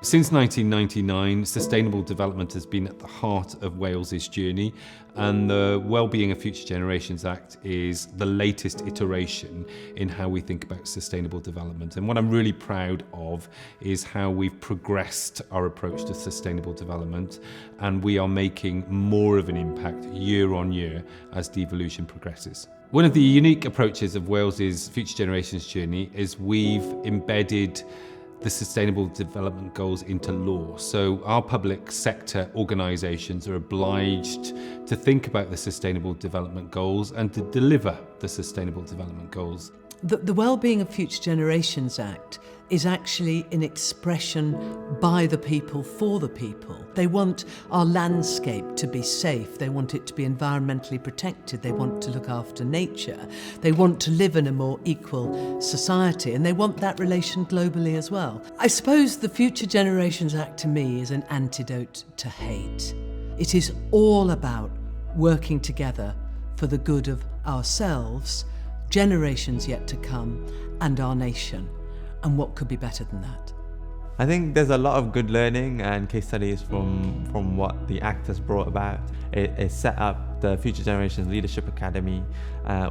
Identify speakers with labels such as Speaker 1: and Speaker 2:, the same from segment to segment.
Speaker 1: Since 1999, sustainable development has been at the heart of Wales's journey, and the Wellbeing of Future Generations Act is the latest iteration in how we think about sustainable development. And what I'm really proud of is how we've progressed our approach to sustainable development, and we are making more of an impact year on year as devolution progresses. One of the unique approaches of Wales's Future Generations journey is we've embedded the Sustainable Development Goals into law. So our public sector organisations are obliged to think about the Sustainable Development Goals and to deliver the Sustainable Development Goals.
Speaker 2: The Wellbeing of Future Generations Act is actually an expression by the people for the people. They want our landscape to be safe, they want it to be environmentally protected, they want to look after nature, they want to live in a more equal society, and they want that relation globally as well. I suppose the Future Generations Act to me is an antidote to hate. It is all about working together for the good of ourselves, generations yet to come, and our nation. And what could be better than that?
Speaker 3: I think there's a lot of good learning and case studies from what the Act has brought about. It set up the Future Generations Leadership Academy,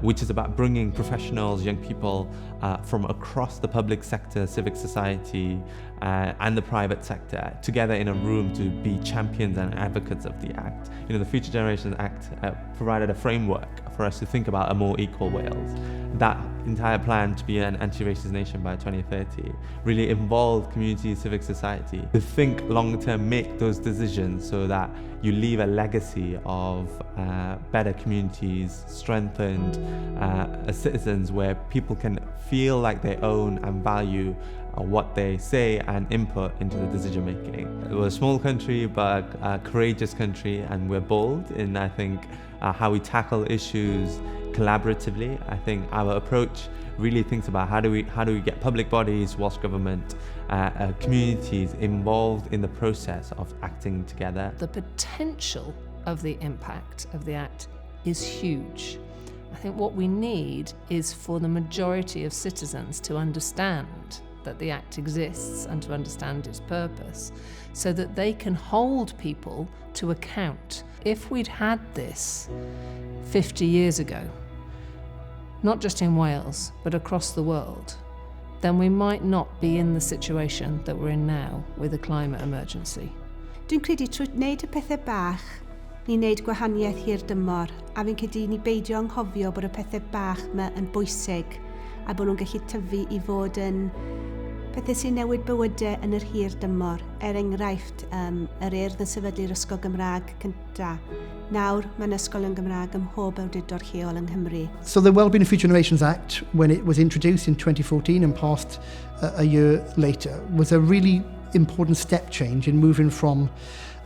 Speaker 3: which is about bringing professionals, young people from across the public sector, civic society, and the private sector together in a room to be champions and advocates of the Act. You know, the Future Generations Act provided a framework for us to think about a more equal Wales. That entire plan to be an anti-racist nation by 2030 really involved community, civic society to think long-term, make those decisions so that you leave a legacy of better communities, strengthened citizens where people can feel like they own and value what they say and input into the decision making. We're a small country but a courageous country, and we're bold in, I think, how we tackle issues collaboratively. I think our approach really thinks about how do we get public bodies, Welsh Government, communities involved in the process of acting together.
Speaker 4: The potential of the impact of the Act is huge. I think what we need is for the majority of citizens to understand that the Act exists and to understand its purpose, so that they can hold people to account. If we'd had this 50 years ago, not just in Wales, but across the world, then we might not be in the situation that we're in now with the climate emergency.
Speaker 5: Dwi'n credu trwy wneud y pethau bach, ni'n wneud gwahaniaeth hir dymor, a fi'n credu ni beidio anghofio bod y pethau bach yma yn bwysig a bod nhw'n gallu tyfu i fod yn pethau sy'n newid bywydau yn yr hir dymor. Enghraifft, yr urdd yn sefydlu'r ysgol Gymraeg cyntaf. Nawr, mae'n ysgol yn Gymraeg ym mhob awdurdod lleol yng Nghymru.
Speaker 6: So the Wellbeing of Future Generations Act, when it was introduced in 2014 and passed a year later, was a really important step change in moving from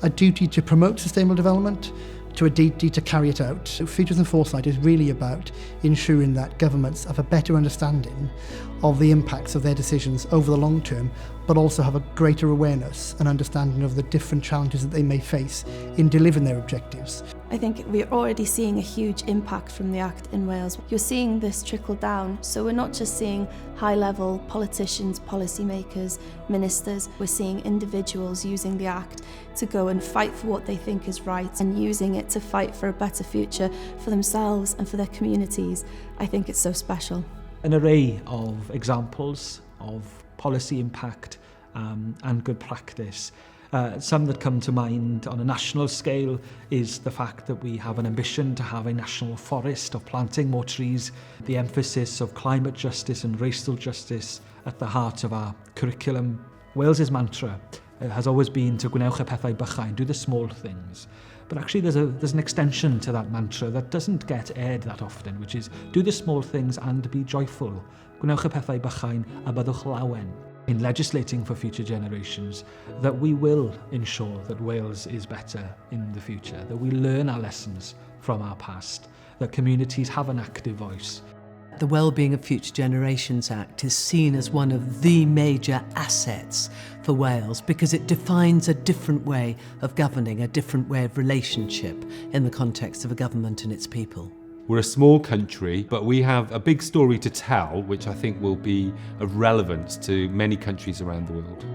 Speaker 6: a duty to promote sustainable development to a duty to carry it out. Futures and Foresight is really about ensuring that governments have a better understanding of the impacts of their decisions over the long term, but also have a greater awareness and understanding of the different challenges that they may face in delivering their objectives.
Speaker 7: I think we're already seeing a huge impact from the Act in Wales. You're seeing this trickle down, so we're not just seeing high-level politicians, policymakers, ministers, we're seeing individuals using the Act to go and fight for what they think is right and using it to fight for a better future for themselves and for their communities. I think it's so special.
Speaker 8: An array of examples of policy impact and good practice. Some that come to mind on a national scale is the fact that we have an ambition to have a national forest of planting more trees, the emphasis of climate justice and racial justice at the heart of our curriculum. Wales's mantra has always been to gwnewch y pethau bychain, do the small things. But actually there's an extension to that mantra that doesn't get aired that often, which is do the small things and be joyful. Gwnewch y pethau bychain a byddwch lawen. In legislating for future generations, that we will ensure that Wales is better in the future, that we learn our lessons from our past, that communities have an active voice.
Speaker 2: The Wellbeing of Future Generations Act is seen as one of the major assets for Wales because it defines a different way of governing, a different way of relationship in the context of a government and its people.
Speaker 1: We're a small country, but we have a big story to tell, which I think will be of relevance to many countries around the world.